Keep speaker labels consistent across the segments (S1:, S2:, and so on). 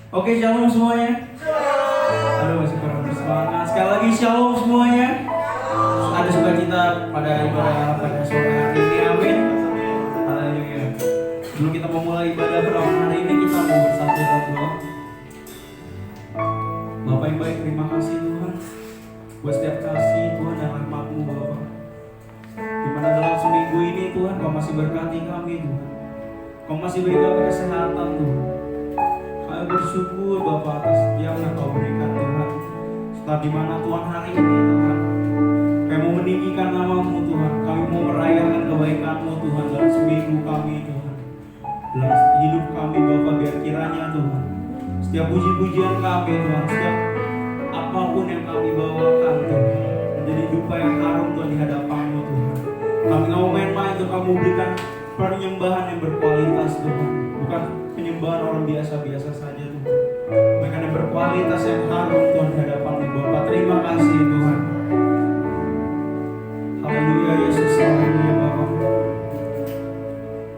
S1: Oke, shalom semuanya. Aduh, masih kurang bersemangat. Sekali lagi shalom semuanya. Ada sukacita pada ibadah pada sore hari ini, amin. Haleluya. Sebelum kita memulai ibadah pada hari ini, kita mau bersatu dalam doa. Bapak yang baik, terima kasih Tuhan buat setiap kasih Tuhan dan rahmat-Mu Bapak. Dimana dalam seminggu ini Tuhan, Kau masih berkati kami Tuhan. Kau masih beri kami kesehatan Tuhan. Kami bersyukur Bapak atas setiap yang Kau berikan Tuhan. Setelah dimana Tuhan hari ini Tuhan, kami mau meninggikan nama-Mu Tuhan. Kami mau merayakan kebaikan-Mu Tuhan dalam seminggu kami Tuhan. Dalam hidup kami Bapak, biar kiranya Tuhan, setiap puji-pujian kami Tuhan, setiap apapun yang kami bawakan Tuhan, menjadi dupa yang harum Tuhan di hadapan-Mu Tuhan. Kami nggak mau main-main Tuhan, kami berikan penyembahan yang berkualitas Tuhan. Bukan penyembahan orang biasa-biasa saja Tuhan, mereka yang berkualitas yang harum Tuhan di hadapan-Mu Bapa. Terima kasih Tuhan. Haleluya Yesus, haleluya Bapa.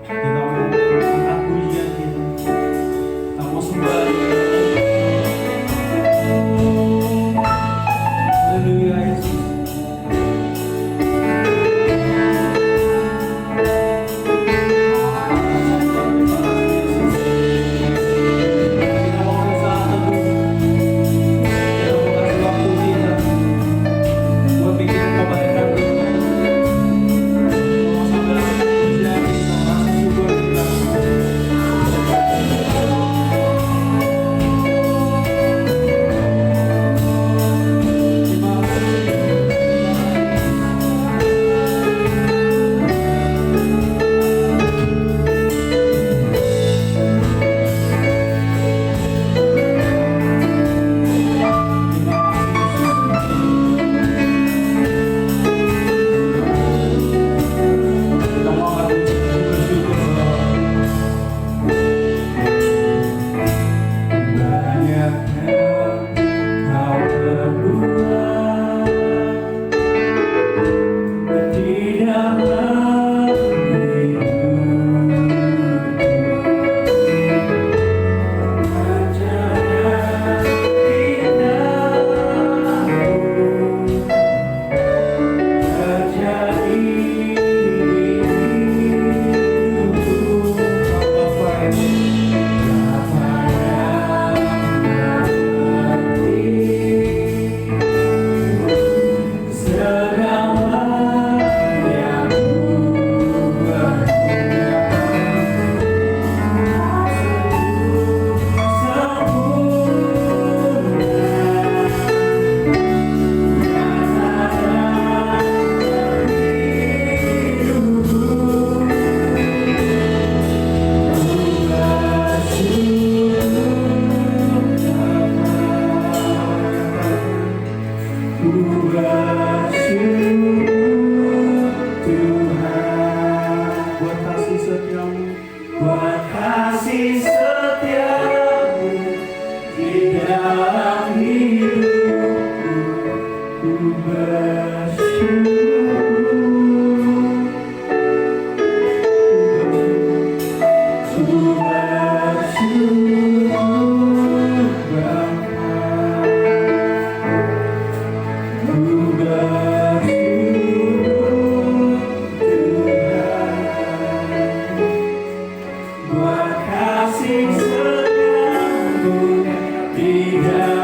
S1: Kita mau angkat pujian kita, kita mau sembah. Haleluya Yesus.
S2: Kasih setiamu di dalam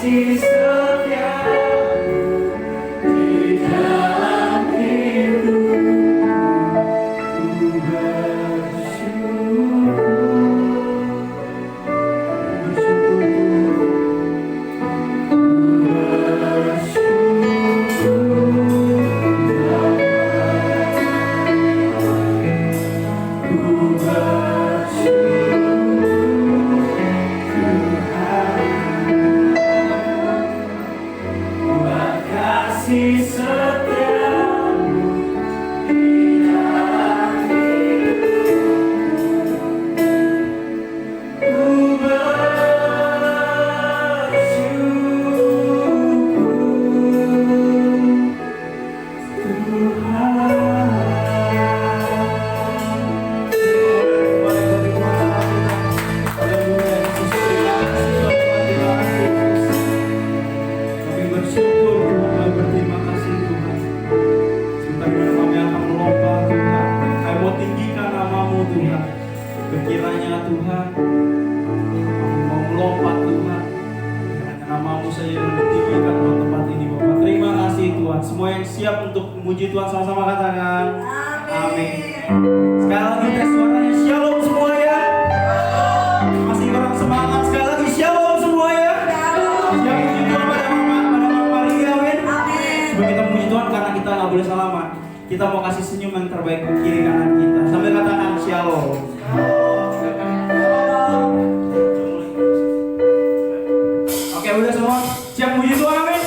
S1: kasih setiamu di dalam hidupku, ku bersyukur. Kasih setiamu di dalam hidupku, ku Kiranya Tuhan, aku mau melompat Tuhan, kiranya namamu saja yang ditinggikan dalam tempat ini Bapak. Terima kasih Tuhan. Semua yang siap untuk memuji Tuhan sama-sama katakan amin. Sekali lagi tes suaranya shalom semua ya. Masih kurang semangat, sekali lagi shalom semua ya. Siap puji Tuhan pada Mama Maria Win. Sebelum kita memuji Tuhan karena kita nggak boleh salaman, kita mau kasih senyum yang terbaik ke kiri kanan kita sambil katakan shalom. Oke, udah semua siap puji Tuhan, amin.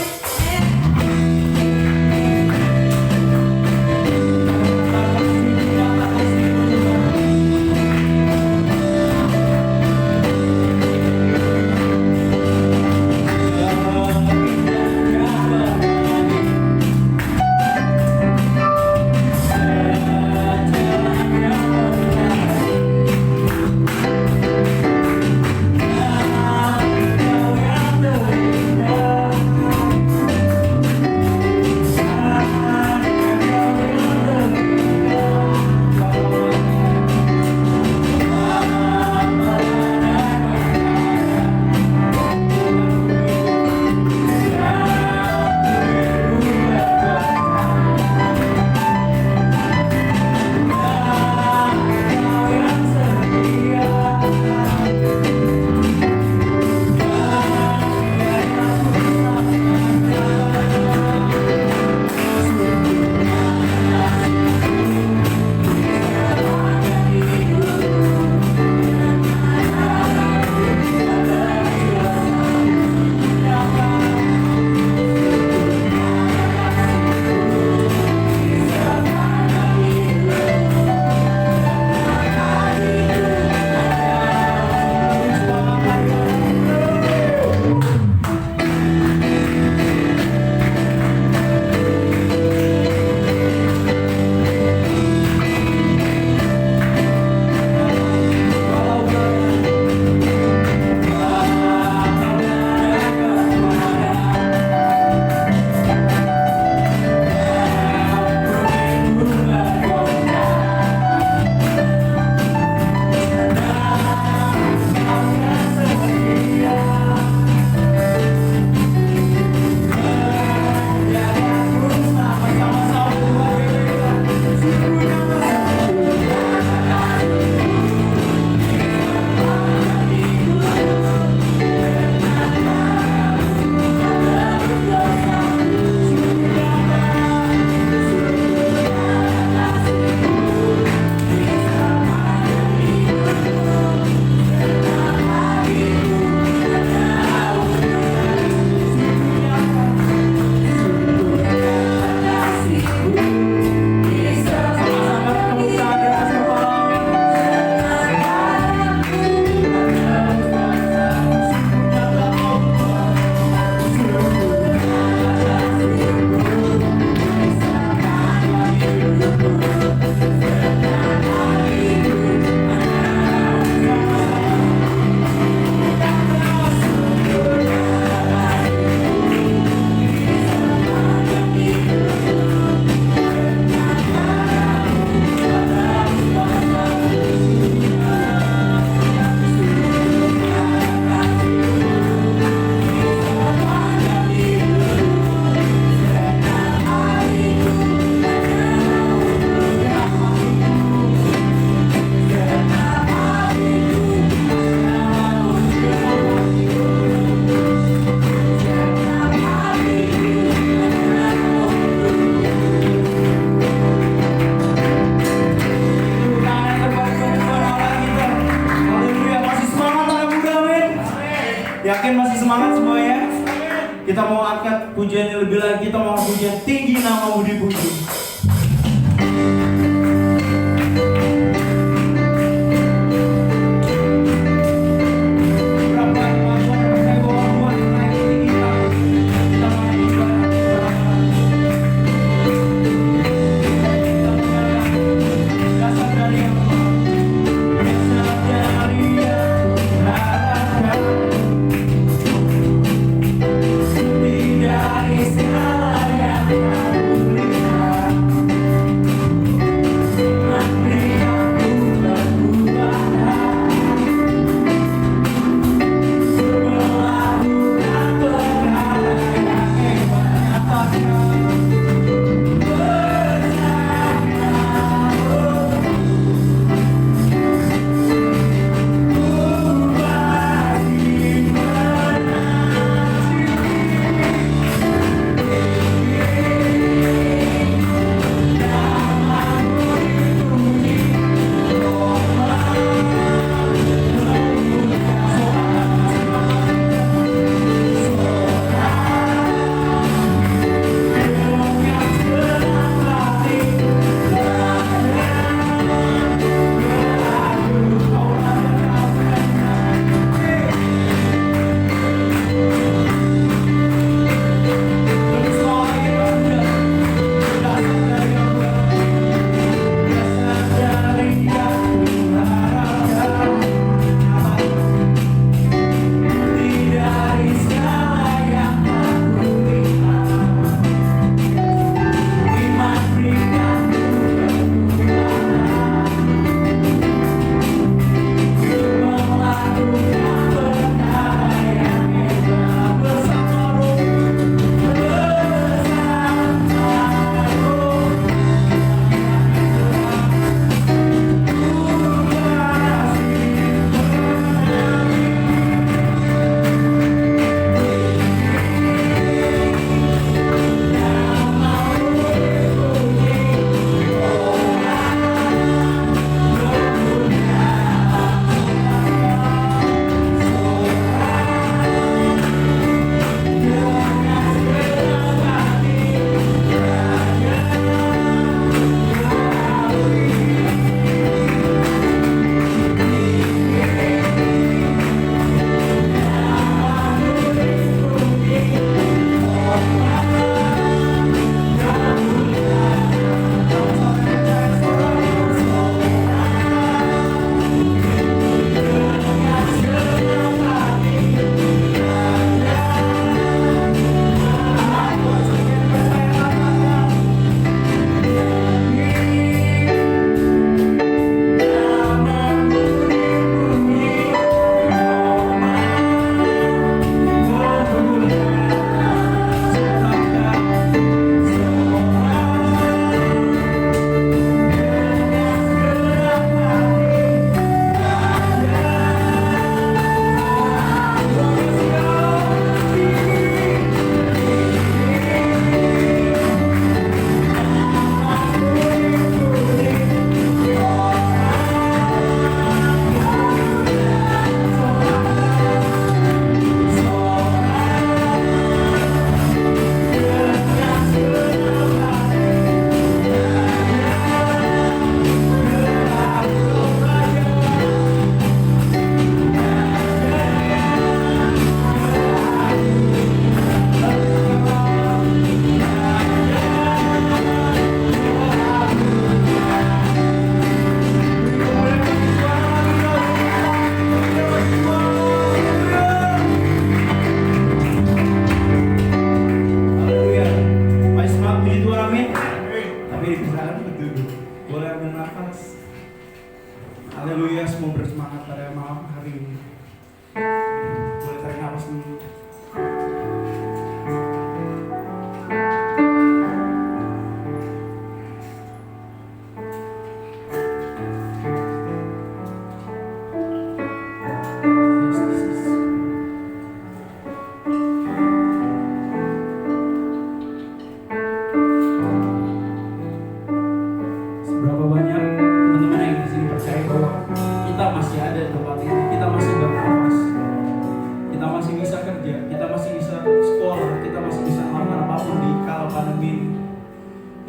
S1: Yakin masih semangat semuanya? Kita mau angkat pujiannya lebih lagi, kita mau pujian tinggi namamu dipuji.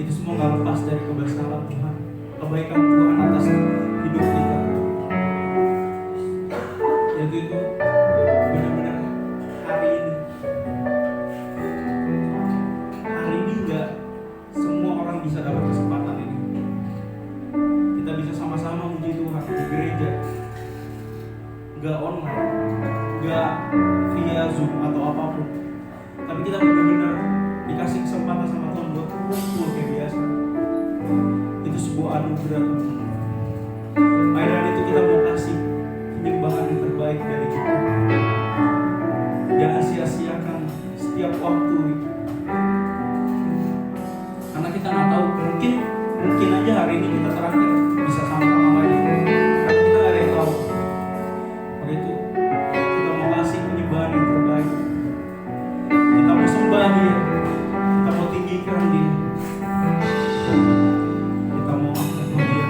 S1: Itu semua gak lepas dari kebesaran Tuhan, kebaikan Tuhan atas hidup kita. Yaitu itu benar-benar hari ini gak semua orang bisa dapat kesempatan ini. Kita bisa sama-sama puji Tuhan di gereja, gak online, gak via Zoom atau apapun, tapi kita benar-benar dikasih kesempatan sama Tuhan buat kumpul kayak biasa. Itu sebuah anugerah Tuhan. Mainan itu kita mau kasih penyembahan yang terbaik dari kita. Jangan sia-siakan setiap waktu itu, karena kita nggak tahu, mungkin aja hari ini kita terakhir bisa sama-sama lagi, karena kita nggak ada yang tahu. Maka itu kita mau kasih penyembahan yang terbaik. Kita mau sembah Dia, kita mau tinggikan Dia, kita mau angkat Dia.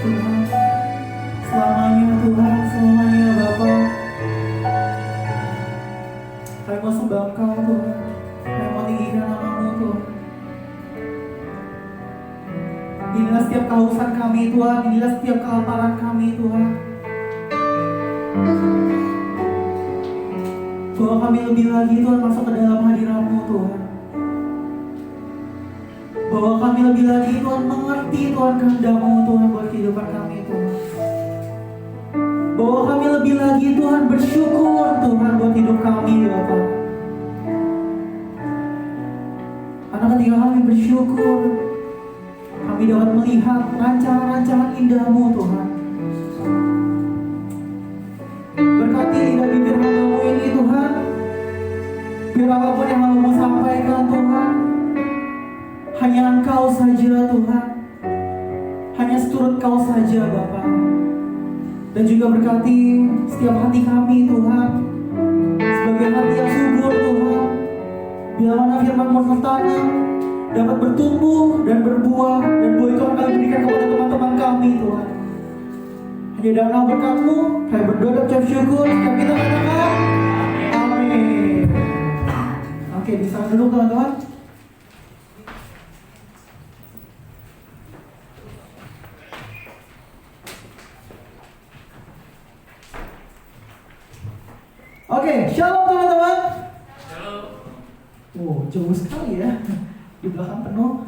S2: Tuhan. Selamanya Tuhan, selamanya Bapa. Kami mau sembah Engkau Tuhan. Kami mau tinggikan nama-Mu Tuhan. Inilah setiap kehausan kami Tuhan, inilah setiap kelaparan kami Tuhan. Bahwa kami lebih lagi Tuhan masuk ke dalam hadirat-Mu Tuhan. Bahwa kami lebih lagi Tuhan mengerti Tuhan kehendak-Mu Tuhan buat kehidupan kami Tuhan. Bahwa kami lebih lagi Tuhan bersyukur Tuhan buat hidup kami Bapa. Karena ketika kami bersyukur, kami dapat melihat rancangan-rancangan indah-Mu Tuhan. Berkati lidah bibir hamba-Mu ini Tuhan. Biar apapun yang mau sampaikan Tuhan, hanya Engkau saja Tuhan. Hanya seturut Kau saja Bapa. Dan juga berkati setiap hati kami Tuhan, sebagai hati yang subur Tuhan. Bila mana firman-Mu tertanam, dapat bertumbuh dan berbuah, dan buah itu akan diberikan kepada teman-teman kami Tuhan. Hanya dalam nama berkat-Mu, kami berdoa dan ucap syukur. Setiap kita katakan amin. Oke, bisa dulu teman-teman. Oke, shalom teman-teman.
S3: Shalom.
S2: Wow, jauh sekali ya. Di belakang penuh,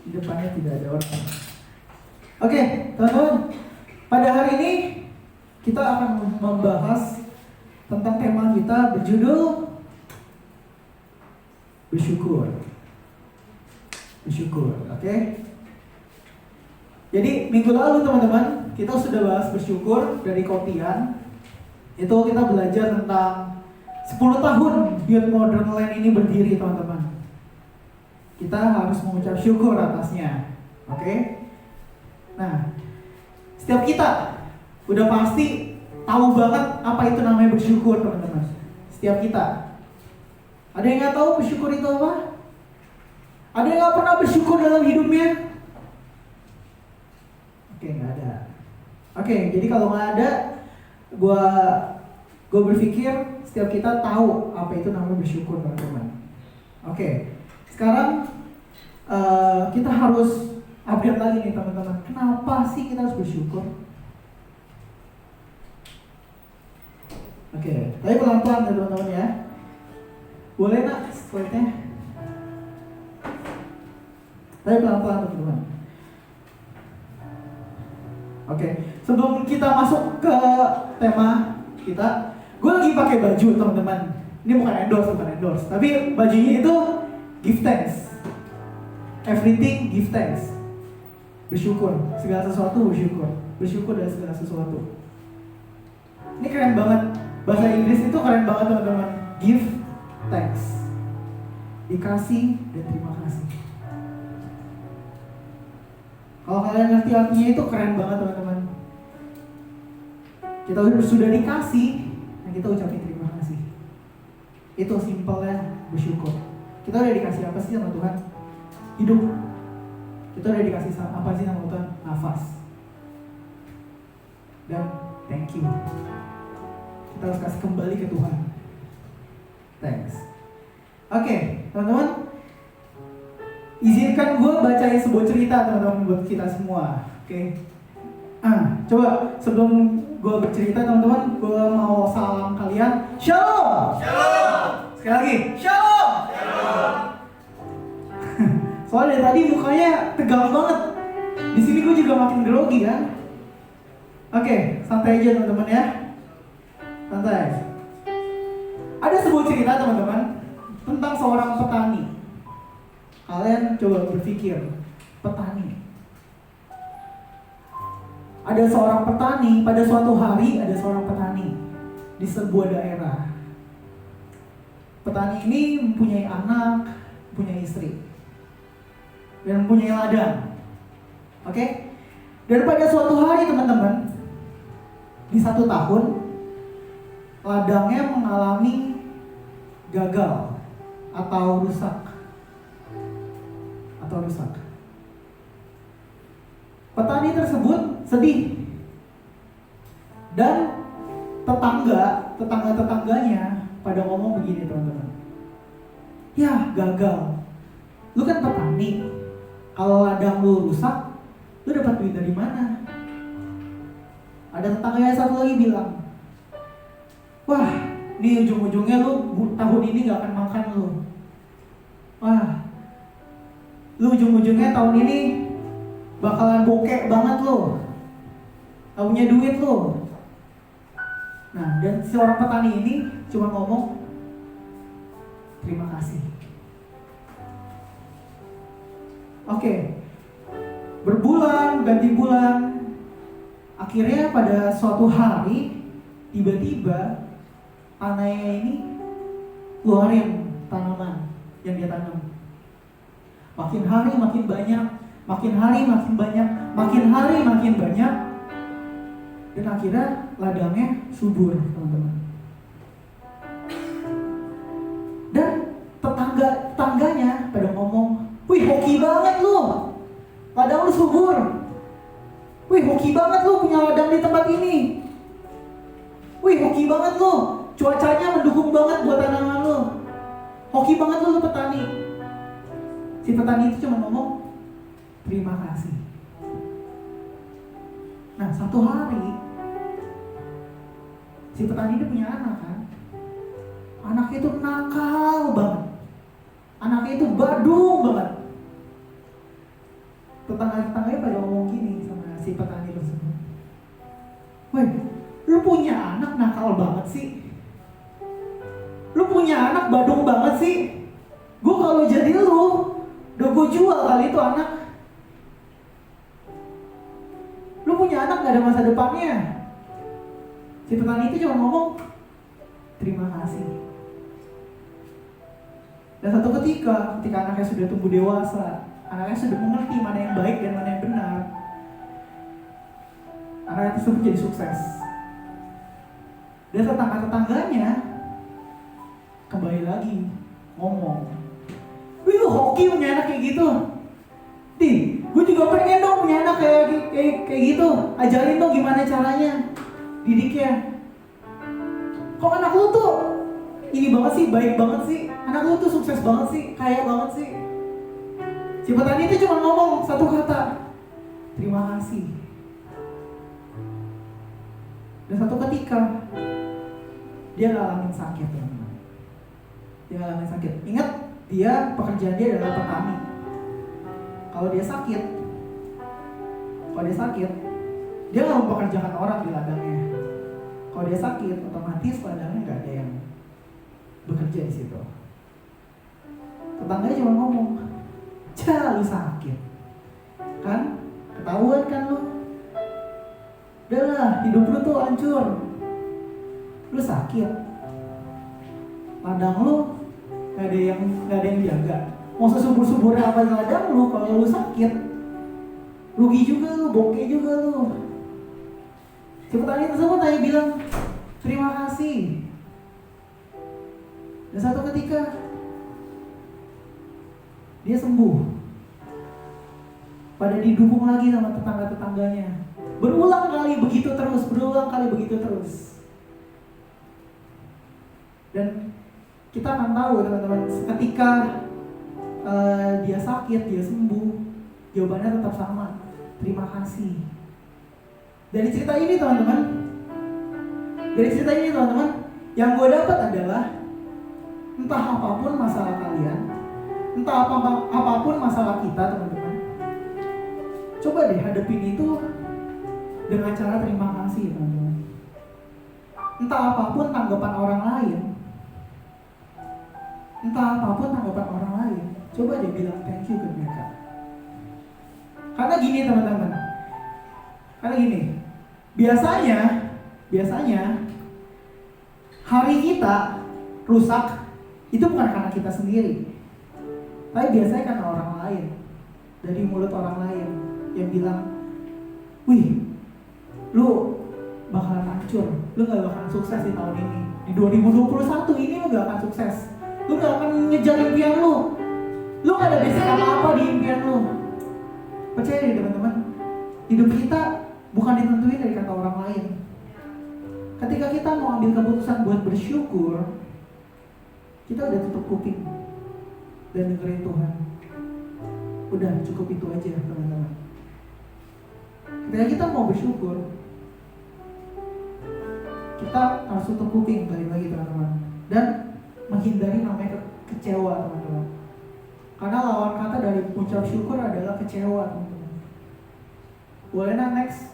S2: di depannya tidak ada orang. Oke, teman-teman. Pada hari ini kita akan membahas tentang tema kita berjudul bersyukur. Bersyukur, oke? Jadi minggu lalu teman-teman kita sudah bahas bersyukur dari Kopian. Itu kita belajar tentang 10 tahun Beyond Modern Land ini berdiri teman-teman. Kita harus mengucap syukur atasnya, oke? Nah, setiap kita udah pasti tahu banget apa itu namanya bersyukur teman-teman. Setiap kita. Ada yang nggak tahu bersyukur itu apa? Ada yang nggak pernah bersyukur dalam hidupnya? Oke, nggak ada. Oke, jadi kalau nggak ada, gue berpikir setiap kita tahu apa itu namanya bersyukur teman-teman. Oke, sekarang kita harus update lagi nih teman-teman. Kenapa sih kita harus bersyukur? Oke, tapi pelan-pelan ya teman-teman ya. Boleh nak slide-nya? Tapi pelan-pelan teman-teman. Oke, sebelum kita masuk ke tema kita, gue lagi pakai baju teman-teman. Ini bukan endorse, tapi bajunya itu give thanks. Everything give thanks. Bersyukur, segala sesuatu bersyukur. Bersyukur dari segala sesuatu. Ini keren banget. Bahasa Inggris itu keren banget teman-teman. Give thanks. Dikasih dan terima kasih. Kalau kalian ngerti artinya itu keren banget teman-teman. Kita sudah dikasih, nah kita ucapin terima kasih. Itu simpelnya bersyukur. Kita udah dikasih apa sih sama Tuhan? Hidup. Kita udah dikasih apa sih sama Tuhan? Nafas. Dan thank you. Kita harus kasih kembali ke Tuhan. Thanks. Oke, teman-teman. Izinkan gue bacain sebuah cerita teman-teman buat kita semua. Oke. Coba sebelum gue bercerita teman-teman, gue mau salam kalian. Shalom.
S3: Shalom.
S2: Sekali lagi. Shalom.
S3: Shalom.
S2: Soalnya dari tadi mukanya tegang banget. Di sini gue juga makin grogi kan. Oke, santai aja teman-teman ya. Santai. Ada sebuah cerita teman-teman tentang seorang petani. Kalian coba berpikir, petani. Ada seorang petani, pada suatu hari ada seorang petani di sebuah daerah. Petani ini mempunyai anak, mempunyai istri, dan mempunyai ladang. Oke? Dan pada suatu hari teman-teman, di satu tahun, ladangnya mengalami gagal atau rusak. Petani tersebut sedih. Dan tetangganya pada ngomong begini teman-teman. Ya gagal. Lu kan petani. Kalau ladang lu rusak, lu dapat duit dari mana? Ada tetangganya satu lagi bilang, wah, ini ujung-ujungnya lu tahun ini gak akan makan lu. Wah, lu ujung-ujungnya tahun ini bakalan bokek banget lu. Gak punya duit lu. Nah, dan si orang petani ini cuma ngomong, terima kasih. Oke, berbulan ganti bulan. Akhirnya pada suatu hari tiba-tiba tanahnya ini keluarin tanaman yang dia tanam. Makin hari makin banyak, makin hari makin banyak, makin hari makin banyak. Dan akhirnya ladangnya subur, teman-teman. Dan tetangganya pada ngomong, wih hoki banget lu, ladang lu subur. Wih hoki banget lu punya ladang di tempat ini. Wih hoki banget lu, cuacanya mendukung banget buat tanaman lu. Hoki banget lu petani. Si petani itu cuma ngomong, terima kasih. Nah satu hari, si petani itu punya anak kan. Anaknya itu nakal banget. Anaknya itu badung banget. Tetangga-tetangganya pada ngomong gini sama si petani tersebut. Woi, lu punya anak nakal banget sih. Lu punya anak badung banget sih. Gue kalau jadi lu, udah gue jual kali itu anak. Lu punya anak gak ada masa depannya. Si petani itu cuma ngomong, terima kasih. Dan satu ketika anaknya sudah tumbuh dewasa, anaknya sudah mengerti mana yang baik dan mana yang benar, anaknya tersebut jadi sukses. Dan tetangga-tetangganya kembali lagi ngomong, wih lu hoki punya anak kayak gitu. Di, gue juga pengen dong punya anak kayak gitu. Ajarin dong gimana caranya didiknya. Kok anak lu tuh ini banget sih, baik banget sih. Anak lu tuh sukses banget sih, kaya banget sih. Si petani itu cuma ngomong satu kata, terima kasih. Dan satu ketika dia ngalamin sakit, teman-teman. Dia ngalamin sakit. Ingat, dia pekerjaan dia adalah petani. Kalau dia sakit, dia nggak mempekerjakan orang di ladangnya. Kalau dia sakit, otomatis ladangnya nggak ada yang bekerja di situ. Tetangganya cuma ngomong, lu sakit, kan? Ketahuan kan lu? Udah lah, hidup lu tuh hancur. Lu sakit, ladang lu gak ada yang jaga. Mau sesubur-suburnya apa ladang lu, kalau lu sakit, rugi juga lu, bokeh juga lu. Si petani tersebut hanya bilang, terima kasih. Dan satu ketika dia sembuh. Pada didukung lagi sama tetangga-tetangganya. Berulang kali begitu terus. Dan kita akan tahu teman-teman, ketika dia sakit, dia sembuh, jawabannya tetap sama, terima kasih. Dari cerita ini teman-teman, yang gue dapat adalah, entah apapun masalah kalian, entah apapun masalah kita teman-teman, coba deh hadapin itu dengan cara terima kasih teman-teman. Entah apapun tanggapan orang lain, coba deh bilang thank you ke mereka. Karena gini teman-teman, biasanya hari kita rusak itu bukan karena kita sendiri, tapi biasanya karena orang lain, dari mulut orang lain yang bilang, wih, lu bakalan hancur, lu gak bakalan sukses di tahun ini, di 2021 ini lu gak akan sukses, lu gak akan ngejar impian lu gak ada basic apa-apa di impian lu. Percaya deh teman-teman, Hidup kita bukan ditentuin dari kata orang lain. Ketika kita mau ambil keputusan buat bersyukur, kita udah tutup kuping dan dengerin Tuhan. Udah cukup itu aja teman-teman. Ketika kita mau bersyukur, kita harus tutup kuping balik lagi teman-teman, dan menghindari namanya kecewa teman-teman. Karena lawan kata dari ucap syukur adalah kecewa teman-teman. Boleh next?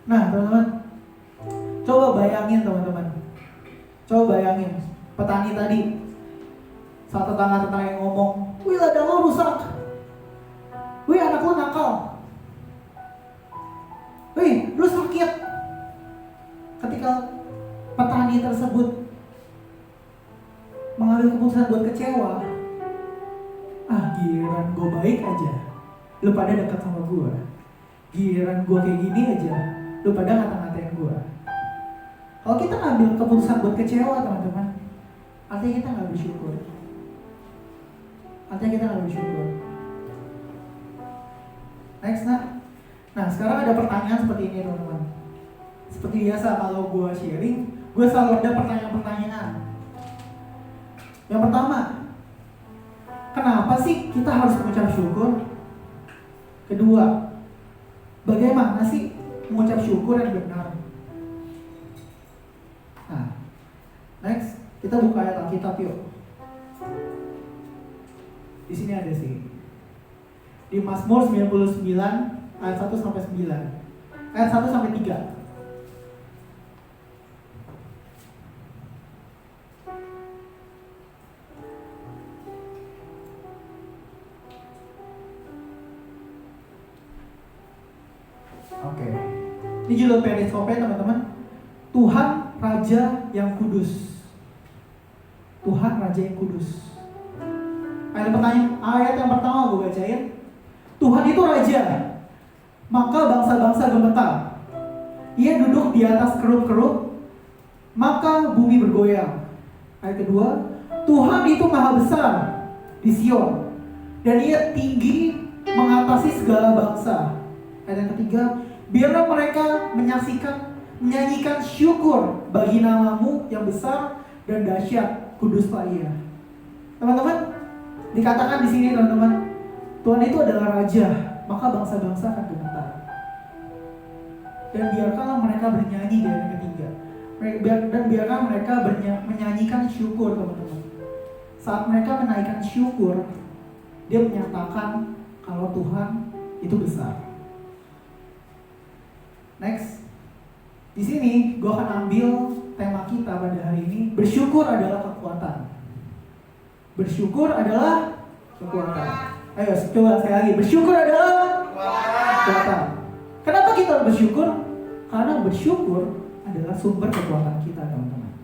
S2: Nah teman-teman, coba bayangin teman-teman, coba bayangin petani tadi, saat tetangga-tetangga yang ngomong, "Wih ladang lo rusak, wih anak lo nakal, wih lu sakit." Ketika petani tersebut mengambil keputusan buat kecewa, giliran gue baik aja, lu pada dekat sama gue. Giliran gue kayak gini aja, lu pada ngata-ngatain gue. Kalau kita ngambil keputusan buat kecewa teman-teman, artinya kita nggak bersyukur. Artinya kita nggak bersyukur. Next nah sekarang ada pertanyaan seperti ini teman-teman. Seperti biasa kalau gue sharing, gue selalu ada pertanyaan-pertanyaan. Yang pertama, kenapa sih kita harus mengucap syukur? Kedua, bagaimana sih mengucap syukur yang benar? Nah, next, kita buka ayat Alkitab yuk. Di sini ada sih. Di Mazmur 99 ayat 1 sampai 9. Ayat 1 sampai 3. Oke. Ini judul periskopnya teman-teman. Tuhan Raja yang Kudus. Tuhan Raja yang Kudus. Ayat yang pertama gue bacain. Tuhan itu Raja, maka bangsa-bangsa gemetar. Ia duduk di atas kerub-kerub, maka bumi bergoyang. Ayat kedua, Tuhan itu maha besar di Sion, dan ia tinggi mengatasi segala bangsa. Ayat yang ketiga, biarlah mereka menyanyikan syukur bagi namamu yang besar dan dahsyat, kuduslah ia. Teman-teman, dikatakan di sini teman-teman, Tuhan itu adalah Raja, maka bangsa-bangsa akan gemetar. Dan biarkanlah mereka bernyanyi di ayat ketiga. Dan biarkan mereka menyanyikan syukur teman-teman. Saat mereka menaikkan syukur, dia menyatakan kalau Tuhan itu besar. Next, di sini gue akan ambil tema kita pada hari ini. Bersyukur adalah kekuatan. Bersyukur adalah kekuatan. Ayo coba sekali lagi. Bersyukur adalah kekuatan. Kenapa kita bersyukur? Karena bersyukur adalah sumber kekuatan kita teman-teman.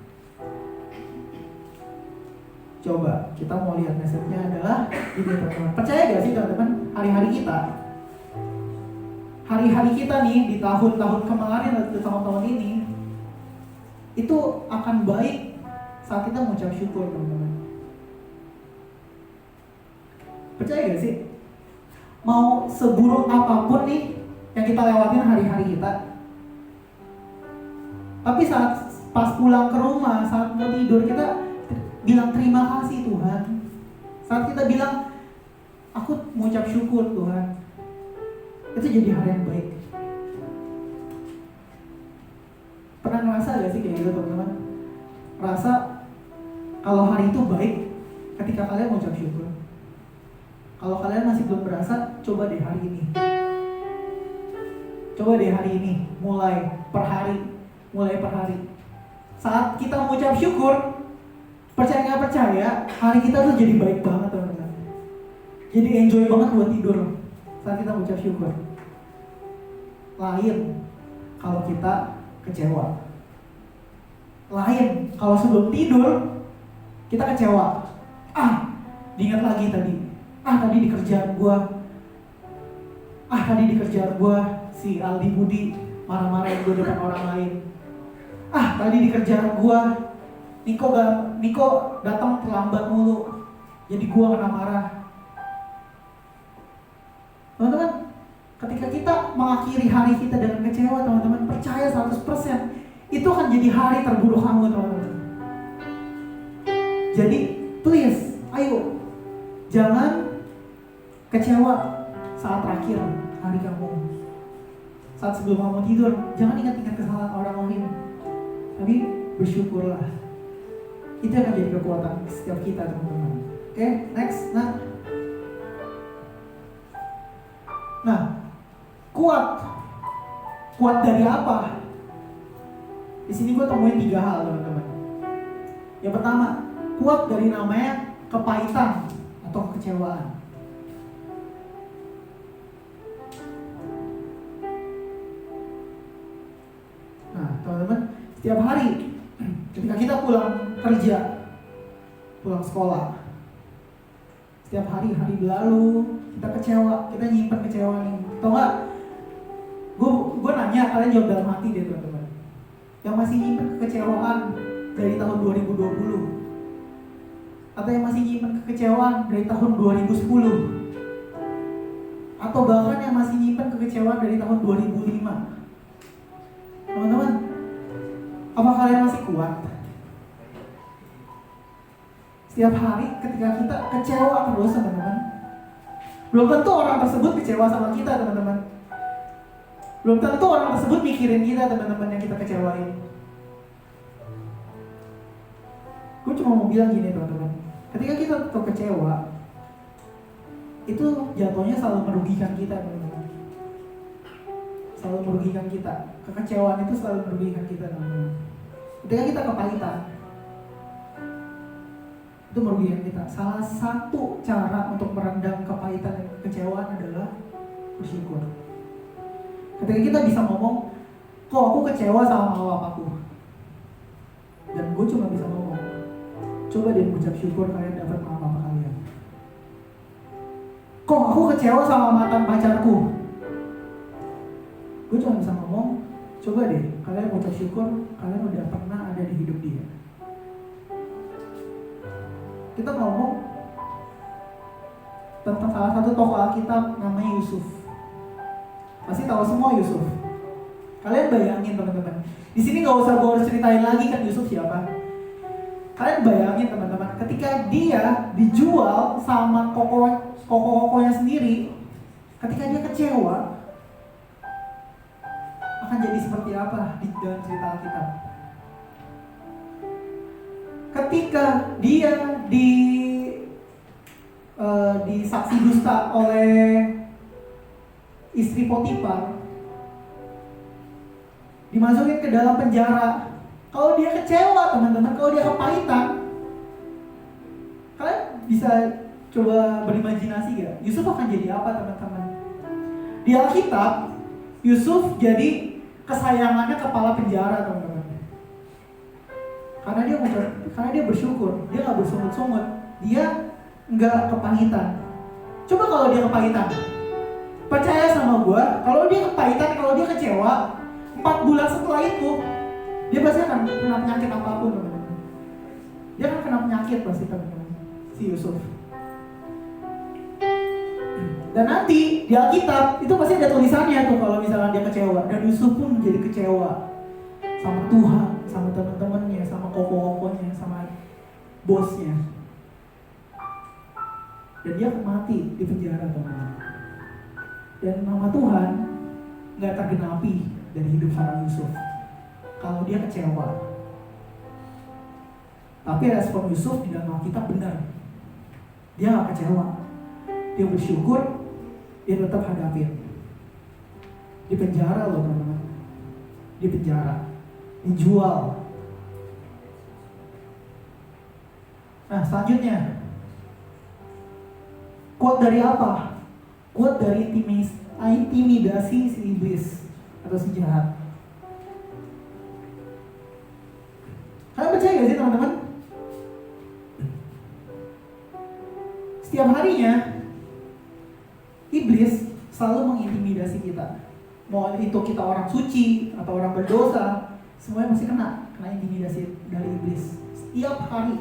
S2: Coba kita mau lihat message-nya adalah ini teman-teman. Percaya gak sih teman-teman, hari-hari kita nih di tahun-tahun kemarin atau tahun-tahun ini itu akan baik saat kita mengucap syukur teman-teman. Percaya gak sih? Mau seburuk apapun nih yang kita lewatin hari-hari kita, tapi saat pas pulang ke rumah, saat mau tidur, kita bilang terima kasih Tuhan. Saat kita bilang aku mengucap syukur Tuhan, itu jadi hal yang baik. Pernah ngerasa gak sih kayak gitu teman-teman? Rasa kalau hari itu baik ketika kalian mengucap syukur. Kalau kalian masih belum berasa, coba deh hari ini. Coba deh hari ini, mulai per hari. Saat kita mengucap syukur, percaya gak percaya, hari kita tuh jadi baik banget teman-teman. Jadi enjoy banget buat tidur saat kita mengucap syukur. Lain kalau kita kecewa. Lain kalau sebelum tidur kita kecewa. Diingat lagi tadi. Tadi di kerjaan gua si Aldi Budi marah-marahin gue depan orang lain. tadi di kerjaan gua Niko datang terlambat mulu, jadi gua kena marah. Teman-teman, ketika kita mengakhiri hari kita dengan kecewa, teman-teman, percaya 100% itu akan jadi hari terburuk kamu, teman-teman. Jadi, please, ayo, jangan kecewa saat terakhir hari kamu. Saat sebelum kamu tidur, jangan ingat-ingat kesalahan orang lain, tapi bersyukurlah. Itu akan jadi kekuatan setiap kita, teman-teman. Oke, next. Nah, kuat dari apa? Di sini gue temuin 3 hal, teman-teman. Yang pertama, kuat dari namanya kepahitan atau kekecewaan. Nah, teman-teman, setiap hari ketika kita pulang kerja, pulang sekolah, setiap hari berlalu, kita kecewa, kita nyimpen kecewa nih. Tau gak? Gue nanya, kalian jawab dalam hati deh, teman-teman. Yang masih nyimpen kekecewaan dari tahun 2020, atau yang masih nyimpen kekecewaan dari tahun 2010, atau bahkan yang masih nyimpen kekecewaan dari tahun 2005. Teman-teman, apa kalian masih kuat? Setiap hari ketika kita kecewa terus, teman-teman, belum tentu orang tersebut kecewa sama kita, teman-teman. Belum tentu orang tersebut mikirin kita, teman-teman, yang kita kecewain. Gue cuma mau bilang gini, teman-teman. Ketika kita kecewa, itu jatuhnya selalu merugikan kita, teman-teman. Selalu merugikan kita. Kekecewaan itu selalu merugikan kita, teman-teman. Ketika kita kepahitan, itu merugikan kita. Salah satu cara untuk meredam kepahitan dan kekecewaan adalah bersyukur. Ketika kita bisa ngomong, kok aku kecewa sama mama papaku, dan gue cuma bisa ngomong, coba deh ucap syukur kalian dapat mama papa kalian. Kok aku kecewa sama mantan pacarku, gue cuma bisa ngomong, coba deh kalian ucap syukur kalian udah pernah ada di hidup dia. Kita ngomong tentang salah satu tokoh Alkitab namanya Yusuf. Pasti tahu semua Yusuf. Kalian bayangin, teman-teman. Di sini nggak usah gue harus ceritain lagi kan Yusuf siapa. Kalian bayangin, teman-teman, ketika dia dijual sama kokohnya sendiri, ketika dia kecewa, akan jadi seperti apa di dalam cerita Alkitab. Ketika dia disaksi dusta oleh istri Potifar, dimasukin ke dalam penjara. Kalau dia kecewa, teman-teman, kalau dia kepahitan, kalian bisa coba berimajinasi gak? Yusuf akan jadi apa, teman-teman? Di Alkitab, Yusuf jadi kesayangannya kepala penjara, teman-teman. Karena dia bersyukur, dia nggak bersungut-sungut, dia nggak kepahitan. Coba kalau dia kepahitan, percaya sama gue, kalau dia kepahitan, kalau dia kecewa, 4 bulan setelah itu, dia pasti akan kena penyakit apapun, teman-teman. Dia akan kena penyakit pasti, teman-teman, si Yusuf. Dan nanti di Alkitab itu pasti ada tulisannya tuh kalau misalnya dia kecewa. Dan Yusuf pun menjadi kecewa sama Tuhan, sama teman-temannya, sama kokoh-kokohnya, sama bosnya. Dan dia akan mati di penjara, teman-teman. Dan nama Tuhan nggak tergenapi dari hidup seorang Yusuf kalau dia kecewa. Tapi respon Yusuf di dalam Alkitab benar. Dia nggak kecewa, dia bersyukur, dia tetap hadapin. Di penjara loh, teman-teman. Di penjara, dijual. Nah, selanjutnya, kuat dari apa? Kuat dari intimidasi si iblis atau si jahat. Kalian percaya gak sih, teman-teman? Setiap harinya iblis selalu mengintimidasi kita. Mau itu kita orang suci atau orang berdosa, semuanya pasti kena intimidasi dari iblis setiap hari.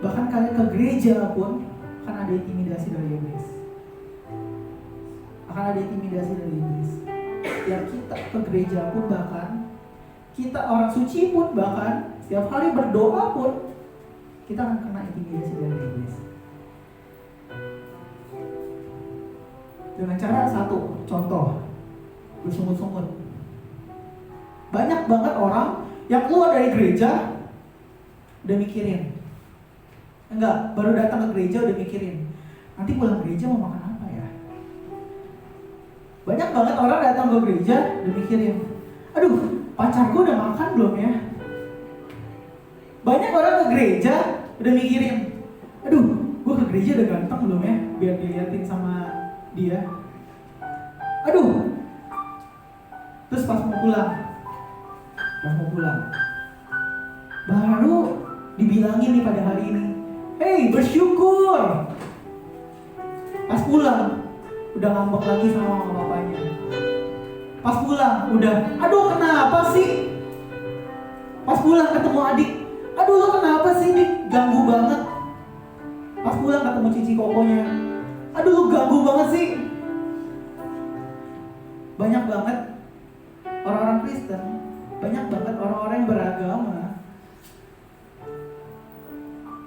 S2: Bahkan kalian ke gereja pun akan ada intimidasi dari iblis. Akan ada intimidasi dari iblis. Ya kita ke gereja pun, bahkan kita orang suci pun, bahkan setiap hari berdoa pun kita akan kena intimidasi dari iblis. Dengan cara satu, contoh, bersungut-sungut. Banyak banget orang yang keluar dari gereja udah mikirin, enggak, baru datang ke gereja udah mikirin, nanti pulang gereja mau makan apa ya. Banyak banget orang datang ke gereja udah mikirin, aduh, pacarku udah makan belum ya. Banyak orang ke gereja udah mikirin, aduh, gue ke gereja udah ganteng belum ya, biar diliatin sama dia. Aduh, terus pas mau pulang, baru dibilangin nih pada hari ini, hey, bersyukur. Pas pulang udah ngambek lagi sama mama papanya. Pas pulang udah, aduh kenapa sih? Pas pulang ketemu adik, aduh lo kenapa sih dik, ganggu banget. Pas pulang ketemu cici kokonya, aduh lo ganggu banget sih. Banyak banget orang-orang Kristen, banyak banget orang-orang yang beragama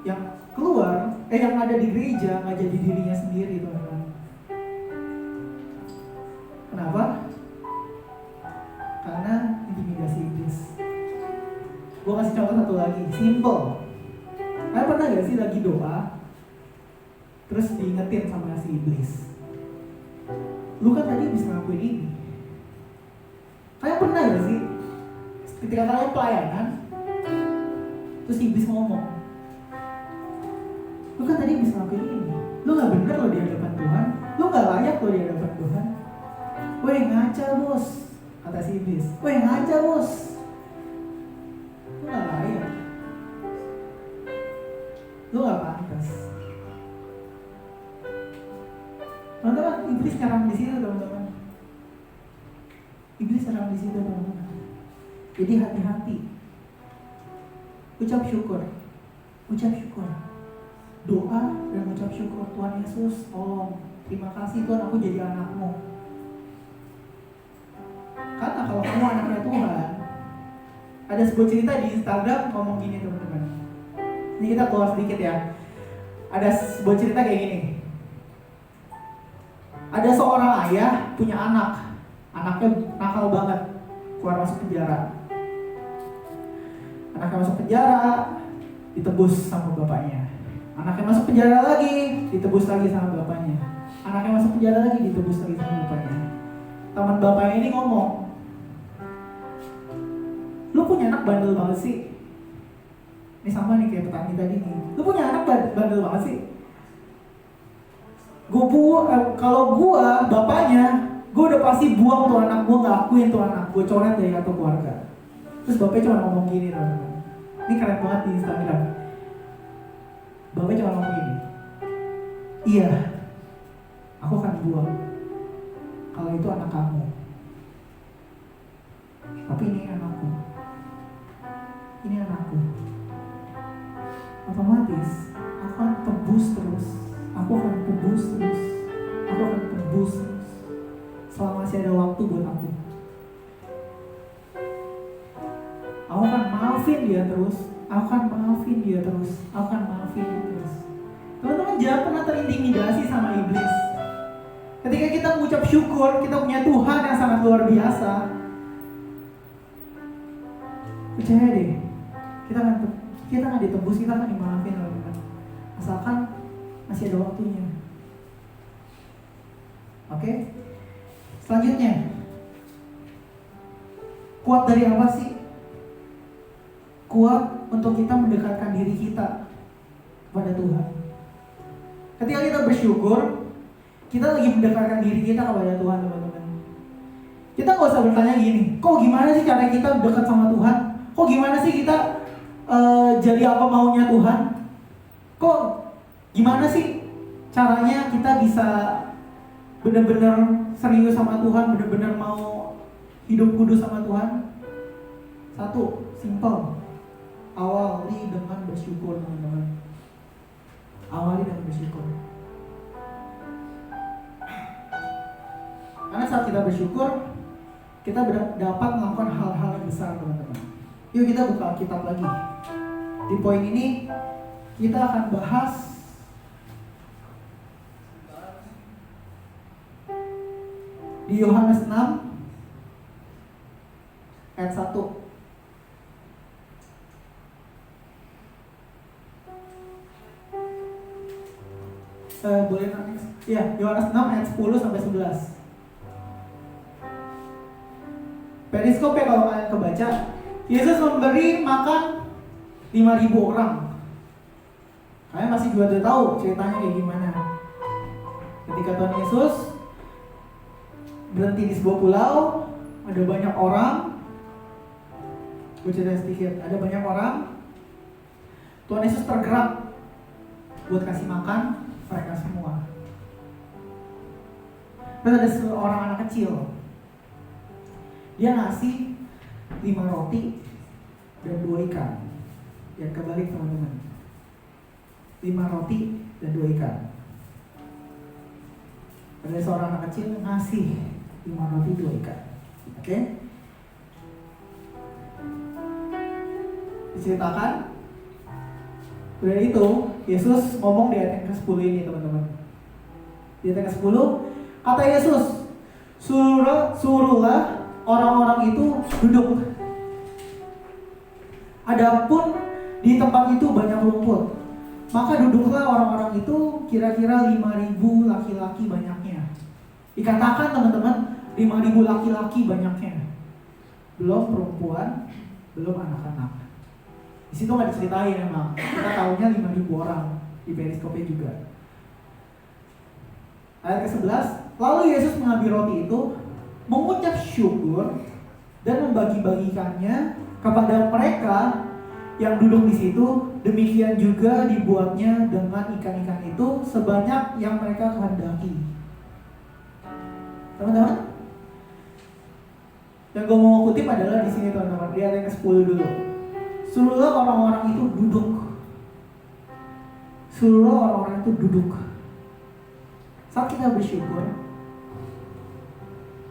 S2: yang keluar, yang ada di gereja nggak jadi dirinya sendiri, teman-teman. Kenapa? Karena intimidasi iblis. Gue kasih contoh satu lagi, simple. Kalian pernah gak sih lagi doa, terus diingetin sama si iblis, lu kan tadi bisa ngakuin ini. Kalian pernah gak sih ketika kalian pelayanan, terus iblis ngomong, lu kan tadi bisa ngakuin ini, lu gak bener lo di hadapan Tuhan, lu gak layak lo di hadapan Tuhan. Weh ngaca bos, kata si iblis. Weh ngaca bos, lu gak layak, lu gak pantas. Teman-teman, iblis nyerang di situ, teman-teman. Iblis serang di situ, teman-teman. Jadi hati-hati. Ucap syukur. Doa dan ucap syukur. Tuhan Yesus, tolong. Terima kasih Tuhan, aku jadi anakmu. Karena kalau kamu anaknya Tuhan, ada sebuah cerita di Instagram ngomong gini, teman-teman. Ini kita keluar sedikit ya. Ada sebuah cerita kayak gini. Ada seorang ayah punya anak. Anaknya nakal banget, keluar masuk penjara. Anaknya masuk penjara, ditebus sama bapaknya. Anaknya masuk penjara lagi, ditebus lagi sama bapaknya. Anaknya masuk penjara lagi, ditebus lagi sama bapaknya. Teman bapaknya ini ngomong, lu punya anak bandel banget sih. Ini sama nih kayak petani tadi nih. Lu punya anak bandel banget sih. Kalau gua bapaknya, gue udah pasti buang tuh anak, gue gak akuin tuh anak, gue coret dari kartu keluarga. Terus bapaknya cuma ngomong gini, teman-teman. Ini keren banget di Instagram. Bapaknya cuma ngomong gini, iya, aku akan buang kalau itu anak kamu. Tapi ini anakku. Ini anakku. Otomatis aku akan tebus terus. Aku akan tebus terus. Selama masih ada waktu buat aku. Aku akan maafin dia terus. Teman-teman, jangan pernah terintimidasi sama iblis. Ketika kita mengucap syukur, kita punya Tuhan yang sangat luar biasa. Percaya deh, kita akan ditebus, kita akan dimaafin, teman-teman. Asalkan masih ada waktunya. Oke? Selanjutnya, kuat dari apa sih? Kuat untuk kita mendekatkan diri kita kepada Tuhan. Ketika kita bersyukur, kita lagi mendekatkan diri kita kepada Tuhan, teman-teman. Kita gak usah bertanya gini, kok gimana sih cara kita dekat sama Tuhan? Kok gimana sih kita jadi apa maunya Tuhan? Kok gimana sih caranya kita bisa benar-benar serius sama Tuhan, benar-benar mau hidup kudus sama Tuhan? Satu, simple. Awali dengan bersyukur, teman-teman. Awali dengan bersyukur. Karena saat kita bersyukur, kita dapat melakukan hal-hal yang besar, teman-teman. Yuk kita buka Alkitab lagi. Di poin ini kita akan bahas di Yohanes 6 ayat 1. Boleh next? Ya, Yohanes 6 ayat 10 sampai 11. Periskop ya kalau kalian kebaca, Yesus memberi makan 5.000 orang. Kalian masih juga udah tahu ceritanya kayak gimana. Ketika Tuhan Yesus berhenti di sebuah pulau, ada banyak orang. Gue cerita sedikit, ada banyak orang. Tuhan Yesus tergerak buat kasih makan mereka semua. Terus ada seorang anak kecil. Dia ngasih 5 roti dan 2 ikan. Yang kebalik teman-teman. 5 roti dan 2 ikan. Ada seorang anak kecil yang ngasih 5 roti 2 ikan. Oke? Diceritakan. Udah itu, Yesus ngomong di ayat yang ke-10 ini teman-teman. Di ayat yang ke-10, kata Yesus, suruhlah orang-orang itu duduk. Adapun di tempat itu banyak rumput, maka duduklah orang-orang itu kira-kira 5.000 laki-laki banyaknya. Dikatakan teman-teman, 5.000 laki-laki banyaknya. Belum perempuan, belum anak-anak. Di situ nggak diceritain emang. Kita tahunya 5.000 orang di periskopnya juga. Ayat ke-11, lalu Yesus mengambil roti itu, mengucap syukur dan membagi-bagikannya kepada mereka yang duduk di situ. Demikian juga dibuatnya dengan ikan-ikan itu sebanyak yang mereka kehendaki. Teman-teman, yang gue mau kutip adalah di sini teman-teman. Lihat yang ke-10 dulu. Suruhlah orang-orang itu duduk. Suruhlah orang-orang itu duduk. Saat kita bersyukur,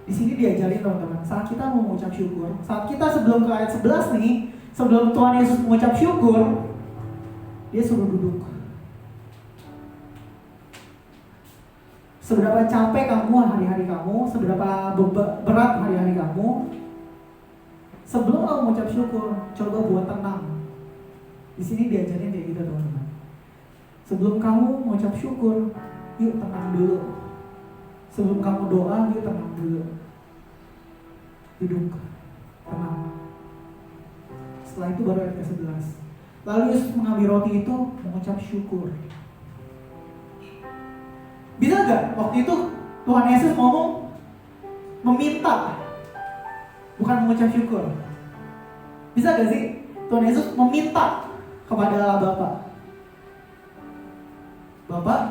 S2: di sini diajarin teman-teman, saat kita mengucap syukur, saat kita sebelum ke ayat 11 nih, sebelum Tuhan Yesus mengucap syukur, dia suruh duduk. Seberapa capek kamu hari-hari kamu, seberapa berat hari-hari kamu, sebelum kamu mengucap syukur, coba buat tenang. Di sini diajarin kayak gitu teman-teman. Sebelum kamu mengucap syukur, yuk tenang dulu. Sebelum kamu doa, yuk tenang dulu. Duduk, tenang. Setelah itu baru ayat ke-11. Lalu Yesus mengambil roti itu, mengucap syukur. Bisa gak waktu itu Tuhan Yesus ngomong meminta, bukan mengucap syukur? Bisa gak sih Tuhan Yesus meminta kepada Allah Bapa? Bapak,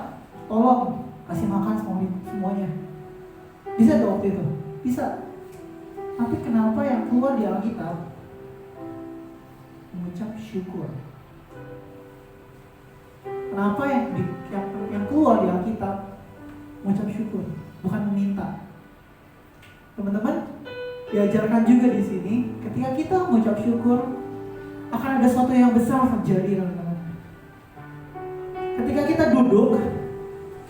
S2: tolong kasih makan semuanya. Bisa gak waktu itu? Bisa. Tapi kenapa yang keluar di Alkitab mengucap syukur? Kenapa yang keluar di Alkitab mengucap syukur, bukan meminta? Teman-teman, diajarkan juga di sini, ketika kita mengucap syukur, akan ada sesuatu yang besar terjadi, teman-teman. Ketika kita duduk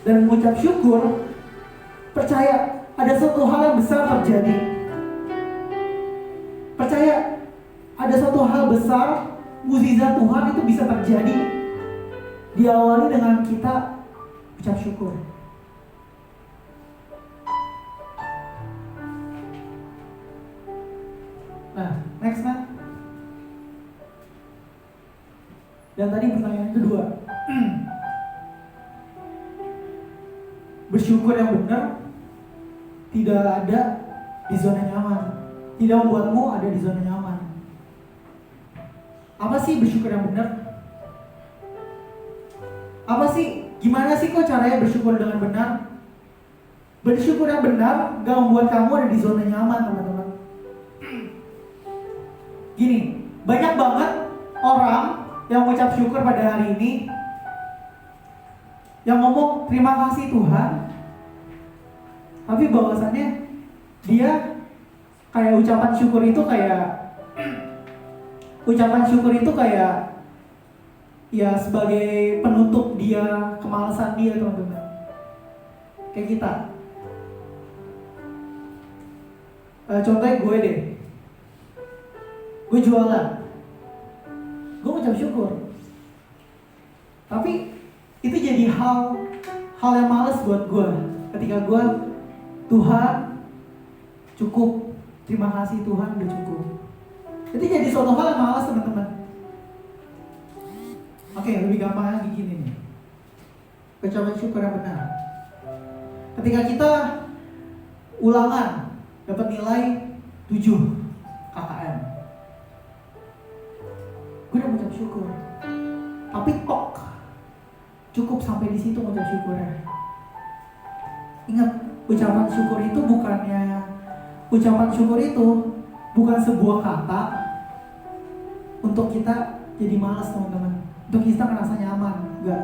S2: dan mengucap syukur, percaya ada suatu hal yang besar terjadi. Percaya ada suatu hal besar, mukjizat Tuhan itu bisa terjadi. Diawali dengan kita ucap syukur. Nah, next man. Dan tadi pertanyaan kedua, bersyukur yang benar tidak ada di zona nyaman, tidak membuatmu ada di zona nyaman. Apa sih bersyukur yang benar? Apa sih? Gimana sih kok caranya bersyukur dengan benar? Bersyukur yang benar gak membuat kamu ada di zona nyaman, teman-teman. Gini, banyak banget orang yang mengucap syukur pada hari ini, yang ngomong terima kasih Tuhan, tapi bahwasannya dia kayak ucapan syukur itu kayak ya sebagai penutup dia kemalasan dia, teman-teman. Kayak kita. Contohnya gue deh. Gue jualan. Gue ucap syukur. Tapi itu jadi hal yang males buat gue. Ketika gue, Tuhan cukup, terima kasih Tuhan udah cukup. Itu jadi suatu hal yang males, teman-teman. Oke, lebih gampang lagi gini nih. Ucapan syukur yang benar. Ketika kita ulangan dapat nilai 7 KKM, gue udah mengucap syukur. Tapi cukup sampai di situ mengucap syukurnya. Ingat, ucapan syukur itu bukan sebuah kata untuk kita jadi malas, teman-teman. Untuk kita ngerasa nyaman, enggak.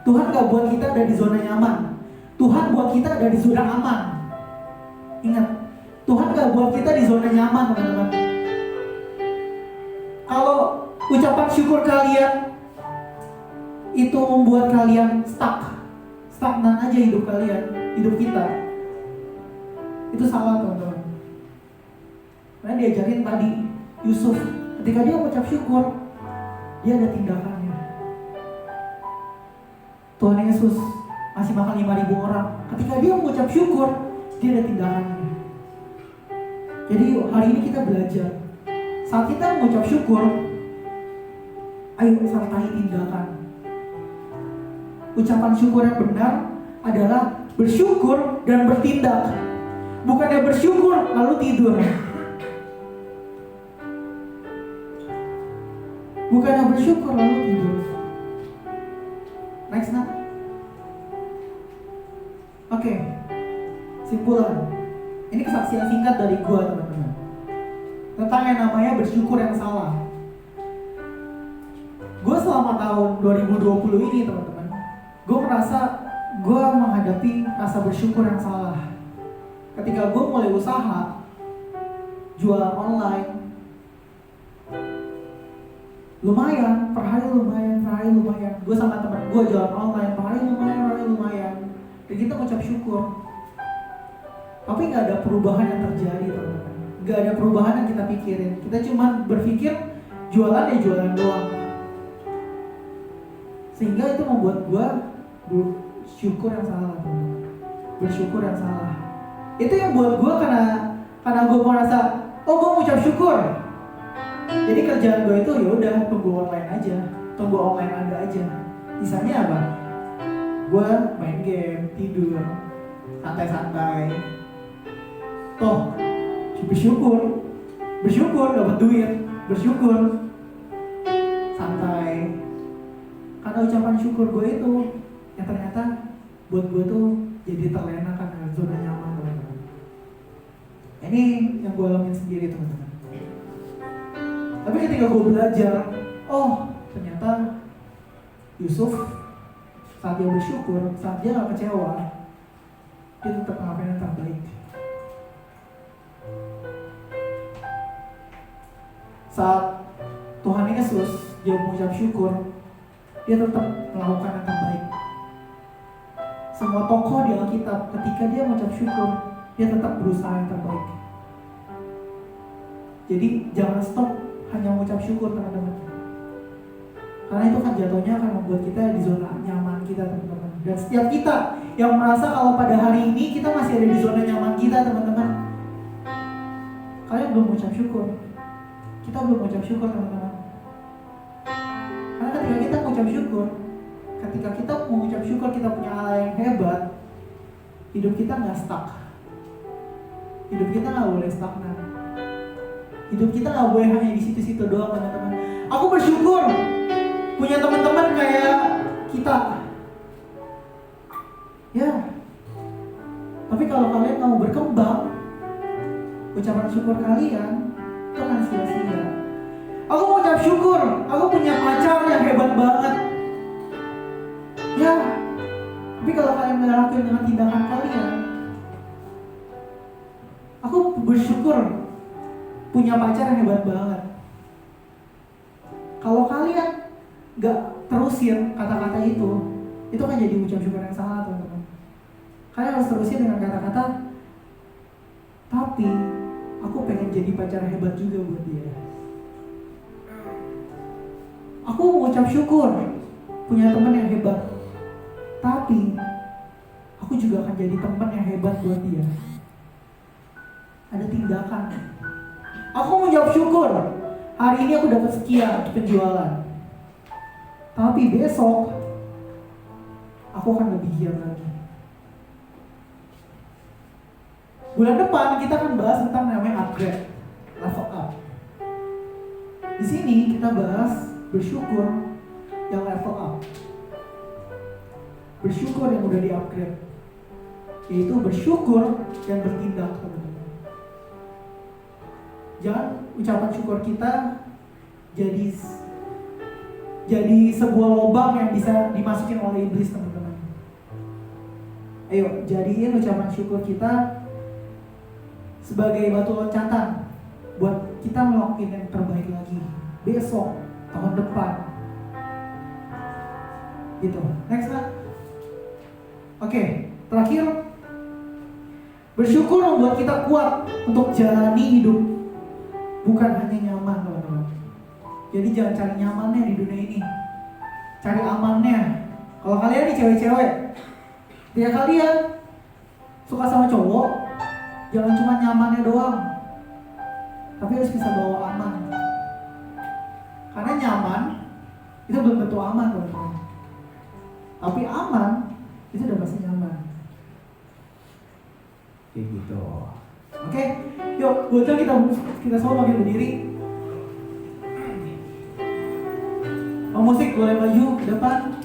S2: Tuhan gak buat kita ada di zona nyaman. Tuhan buat kita ada di zona aman. Ingat, Tuhan gak buat kita di zona nyaman, teman-teman. Kalau ucapan syukur kalian itu membuat kalian stagnan aja hidup kalian, hidup kita, itu salah, teman-teman. Karena diajarin tadi Yusuf, ketika dia mengucap syukur, dia ada tindakannya. Tuhan Yesus masih makan 5.000 orang. Ketika dia mengucap syukur, dia ada tindakannya. Jadi hari ini kita belajar. Saat kita mengucap syukur, ayo sertai tindakan. Ucapan syukur yang benar adalah bersyukur dan bertindak. Bukannya bersyukur lalu tidur. Bukannya bersyukur lalu tidur. Next, nak. Oke, simpulan. Ini kesaksian singkat dari gua, teman-teman, tentang yang namanya bersyukur yang salah. Gue selama tahun 2020 ini, teman-teman, gue merasa gue menghadapi rasa bersyukur yang salah. Ketika gue mulai usaha jualan online, lumayan, per hari lumayan. Gue sama teman gue jualan online, per hari lumayan. Dan kita mengucap syukur. Tapi gak ada perubahan yang terjadi, teman-teman. Gak ada perubahan yang kita pikirin. Kita cuma berpikir jualan ya jualan doang. Sehingga itu membuat gue bersyukur yang salah, teman-teman. Bersyukur yang salah. Itu yang buat gue karena gue merasa, oh gue mengucap syukur. Jadi kerjaan gue itu yaudah tunggu online aja, tunggu online ada aja. Sisanya apa? Gue main game, tidur, santai-santai. Toh bersyukur dapat duit, bersyukur santai. Karena ucapan syukur gue itu yang ternyata buat gue tuh jadi terlena karena zona nyaman, teman-teman. Ini yang gue alamin sendiri, teman-teman. Tapi ketika gue belajar, oh ternyata Yusuf saat dia bersyukur, saat dia gak kecewa, dia tetap ngelakuin yang terbaik. Saat Tuhan Yesus dia mengucap syukur, dia tetap melakukan yang terbaik. Semua tokoh di Alkitab ketika dia mengucap syukur, dia tetap berusaha yang terbaik. Jadi jangan stop hanya mengucap syukur, teman-teman. Karena itu kan jatuhnya akan membuat kita di zona nyaman kita, teman-teman. Dan setiap kita yang merasa kalau pada hari ini kita masih ada di zona nyaman kita, teman-teman, kalian belum mengucap syukur. Kita belum mengucap syukur, teman-teman. Karena ketika kita mengucap syukur, kita punya hal yang hebat, hidup kita nggak stuck. Hidup kita nggak boleh stagnan. Hidup kita nggak boleh hanya di situ-situ doang, teman-teman. Aku bersyukur punya teman-teman kayak kita. Ya. Tapi kalau kalian mau berkembang, ucapan syukur kalian itu akan sia-sia. syukur, aku punya pacar yang hebat banget. Ya, tapi kalau kalian nggak lakuin dengan tindakan kalian, aku bersyukur punya pacar yang hebat banget. Kalau kalian nggak terusin kata-kata itu kan jadi ucap syukur yang salah, teman-teman. Kalian harus terusin dengan kata-kata, tapi aku pengen jadi pacar hebat juga buat dia. Aku mengucap syukur punya teman yang hebat, tapi aku juga akan jadi teman yang hebat buat dia. Ada tindakan. Aku mengucap syukur hari ini aku dapat sekian penjualan, tapi besok aku akan lebih giat lagi. Bulan depan kita akan bahas tentang namanya upgrade, level up. Di sini kita bahas bersyukur yang level up. Bersyukur yang udah di-upgrade, yaitu bersyukur dan bertindak, teman-teman. Jangan ucapan syukur kita jadi sebuah lubang yang bisa dimasukin oleh iblis, teman-teman. Ayo, jadiin ucapan syukur kita sebagai batu loncatan buat kita melakukan yang terbaik lagi besok, tahun depan. Gitu. Next, Kak. Oke, terakhir, bersyukur membuat kita kuat untuk jalani hidup, bukan hanya nyaman, teman-teman. Jadi jangan cari nyamannya di dunia ini, cari amannya. Kalau kalian nih cewek-cewek, dia kalian suka sama cowok, jangan cuma nyamannya doang, tapi harus bisa bawa aman. Karena nyaman itu belum tentu aman, teman-teman. Tapi aman itu udah pasti nyaman. Kayak gitu. Oke, yuk, buatnya kita semua makin berdiri. Musik boleh maju ke depan.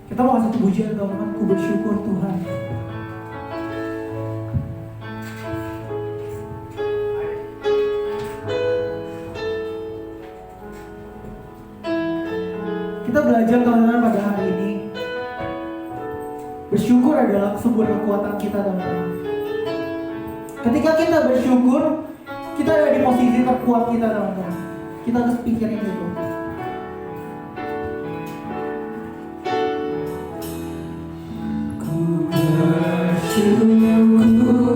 S2: Kita mau kasih pujian, teman-teman. Ku bersyukur Tuhan. Kita belajar, teman-teman, pada hari ini, bersyukur adalah sebuah kekuatan kita, teman-teman. Ketika kita bersyukur, kita ada di posisi terkuat kita, teman-teman. Kita harus pikirin itu.
S3: Ku bersyukur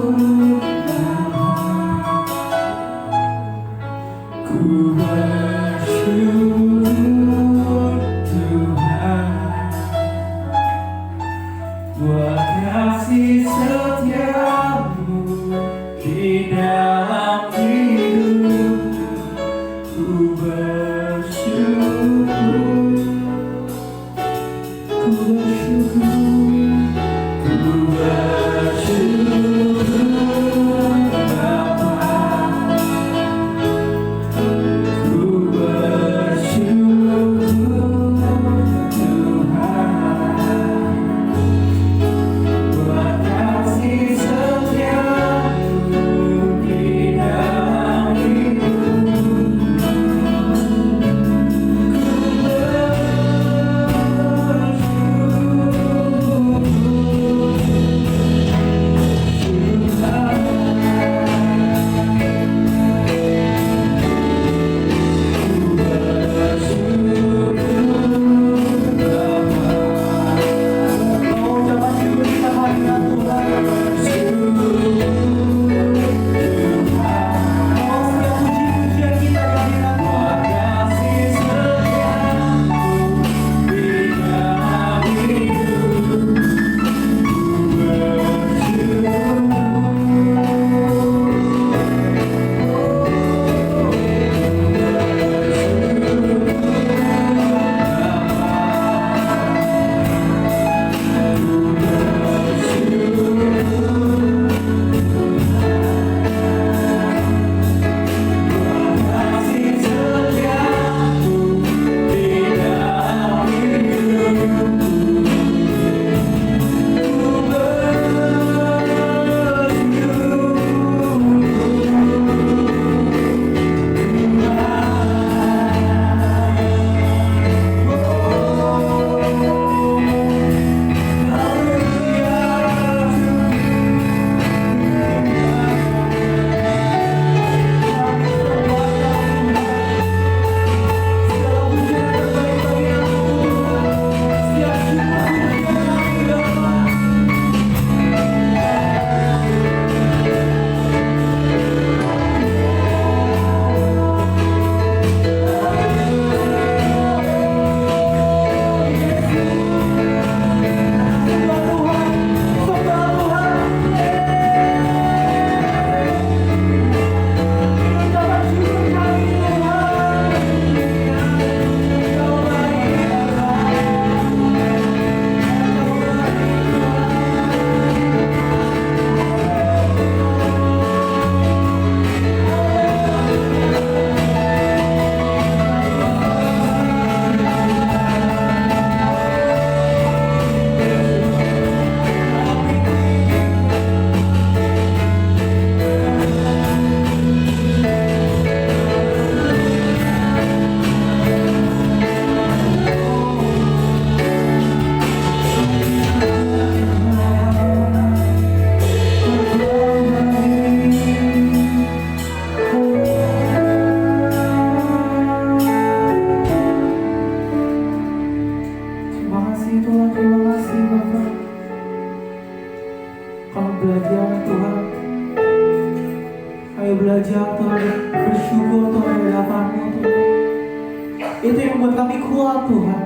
S2: Itu yang membuat kami kuat Tuhan.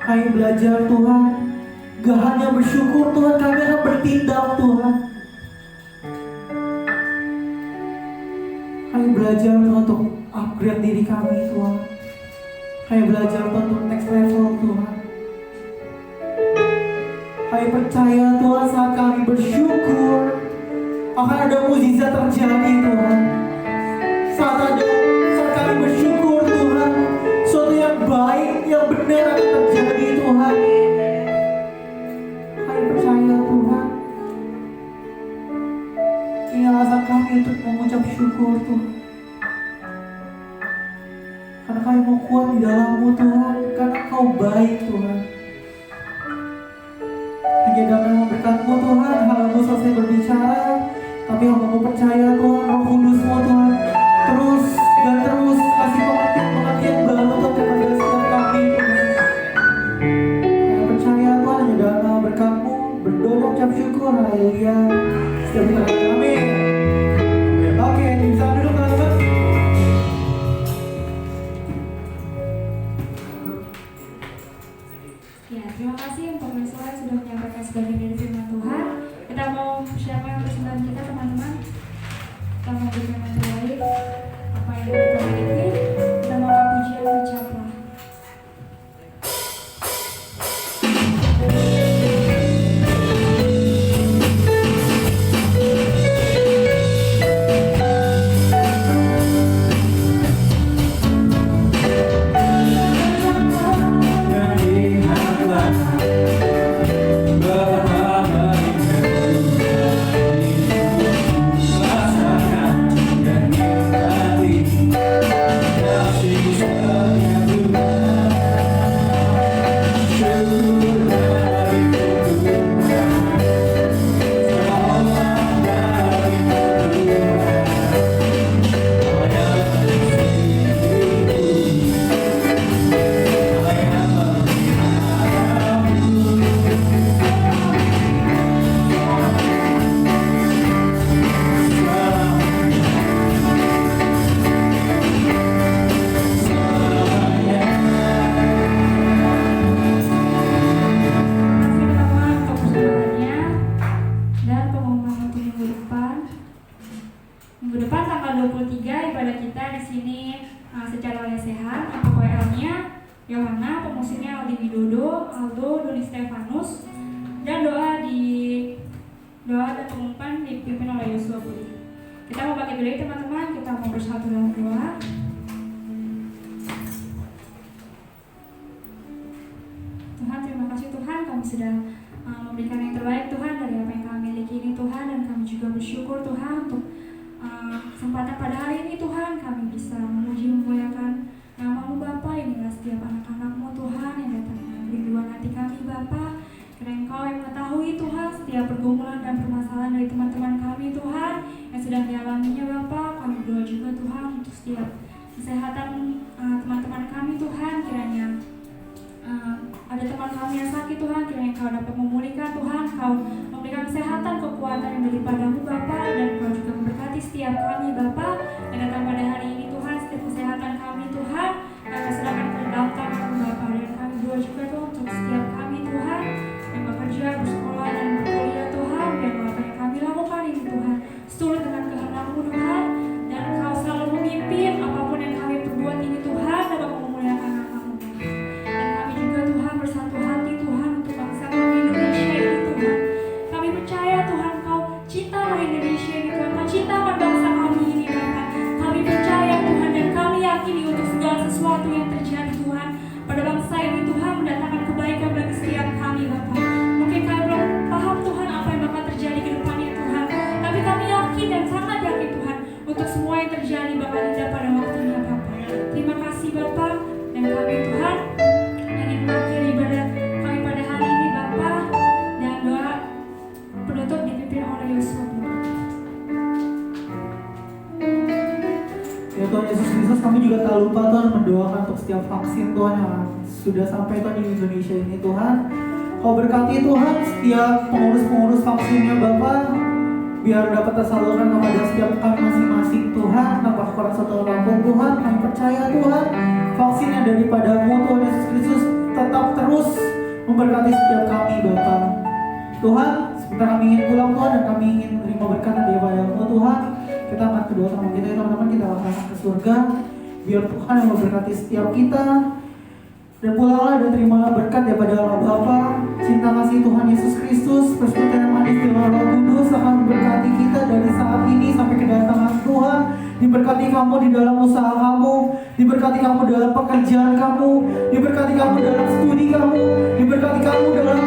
S2: Kami belajar Tuhan, gak hanya bersyukur Tuhan, kami akan bertindak Tuhan. Kami belajar Tuhan untuk upgrade diri kami Tuhan. Kami belajar Tuhan untuk next level Tuhan. Kami percaya Tuhan saat kami bersyukur akan ada mukjizat terjadi Tuhan. Saat kami bersyukur Tuhan, sesuatu yang baik, yang benar akan terjadi Tuhan. Kami percaya Tuhan. Ini alasan kami untuk mengucap syukur Tuhan. Karena kami mau kuat di dalam-Mu Tuhan, karena Kau baik Tuhan. Hanya dalam berkat-Mu Tuhan, hamba-Mu selesai berbicara, tapi hamba-Mu percaya Tuhan, Roh Kudus-Mu Tuhan terus dan terus kasih pengertian baru Tuhan kepada setiap kami Tuhan. Kami percaya Tuhan, hanya dalam berkat-Mu berdoa ucap syukur, haleluya. Setiap kita amin. Oke, bisa duduk teman-teman.
S3: Ya, terima kasih untuk Mesra sudah menyampaikan sebagian dari firman Tuhan. Kita mau persiapkan persembahan kita teman-teman. Kita mau berikan yang terbaik apa yang kita miliki. Kita mau pujian ucapan. Minggu depan tanggal 23 ibadah kita di sini secara lesehan. PKWL-nya Yohana, pemusirnya Aldi Widodo, Aldo, Doni Stefanus, dan doa dan pengumuman dipimpin oleh Yosua Budi. Kita mau pakai dulu teman-teman, kita mau bersatu dalam doa. Tuhan, terima kasih Tuhan, kami sudah memberikan yang terbaik Tuhan dari apa yang kami miliki ini Tuhan, dan kami juga bersyukur Tuhan untuk kesempatan pada hari ini Tuhan, kami bisa memuji memuliakan nama-Mu Bapa. Inilah setiap anak-anak-Mu Tuhan yang datang merindukan hati kami Bapa. Karena Engkau yang mengetahui Tuhan setiap pergumulan dan permasalahan dari teman-teman kami Tuhan yang sedang dialaminya Bapa. Kami berdoa juga Tuhan untuk setiap kesehatan teman-teman kami Tuhan. Kiranya ada teman kami yang sakit Tuhan, kiranya Engkau dapat memulihkan Tuhan, Engkau memberikan kesehatan, kekuatan yang daripada-Mu Bapa, dan Engkau juga memberkati setiap kami Bapa yang datang pada hari ini Tuhan. Setiap kesehatan kami Tuhan kami serahkan ke dalam tangan-Mu Bapa, dan kami berdoa juga Tuhan untuk setiap kami Tuhan yang bekerja, bersekolah dan berkuliah Tuhan, dan apa yang kami lakukan ini Tuhan seturut dengan kehendak-Mu Tuhan, dan Engkau selalu memimpin apapun yang kami perbuat ini Tuhan dapat memuliakan nama-Mu. Dan kami juga Tuhan bersatu hati Tuhan untuk bangsa kami Indonesia ini Tuhan. Kami percaya Tuhan Kau cintakan Indonesia ini Tuhan, Kau cintakan bangsa kami ini Bapa. Kami percaya Tuhan, dan kami yakini untuk segala sesuatu yang terjadi Tuhan pada bangsa ini Tuhan mendatangkan kebaikan bagi setiap kami Bapa. Mungkin kami belum paham Tuhan apa yang bakal terjadi ke depannya Tuhan, tapi kami yakin dan sangat yakin Tuhan untuk semua yang terjadi bakal indah pada waktunya Bapa. Terima kasih Bapa, dan kami Tuhan ingin mengakhiri ibadah kami pada hari ini Bapa, dan doa penutup dipimpin oleh Yosua.
S2: Ya Tuhan Yesus Kristus, kami juga tak lupa Tuhan mendoakan untuk setiap vaksin Tuhan yang sudah sampai Tuhan di Indonesia ini Tuhan. Kau berkati Tuhan setiap pengurus-pengurus vaksinnya Bapa, biar dapat tersalurkan kepada setiap kami masing-masing Tuhan, tanpa kekurangan satu apapun Tuhan. Kami percaya Tuhan, vaksin yang daripadamu Tuhan Yesus Kristus tetap terus memberkati setiap kami Bapa. Tuhan, sebentar kami ingin pulang Tuhan, dan kami ingin menerima berkat daripadamu Tuhan. Kita akan kedua sama kita teman-teman, kita akan masuk ke surga. Biar Tuhan yang memberkati setiap kita. Dan pulanglah dan terimalah berkat daripada Allah Bapa, cinta kasih Tuhan Yesus Kristus, persekutuan yang manis dengan Roh Kudus akan memberkati kita dari saat ini sampai kedatangan Tuhan. Diberkati kamu di dalam usaha kamu, diberkati kamu dalam pekerjaan kamu, diberkati kamu dalam studi kamu, diberkati kamu dalam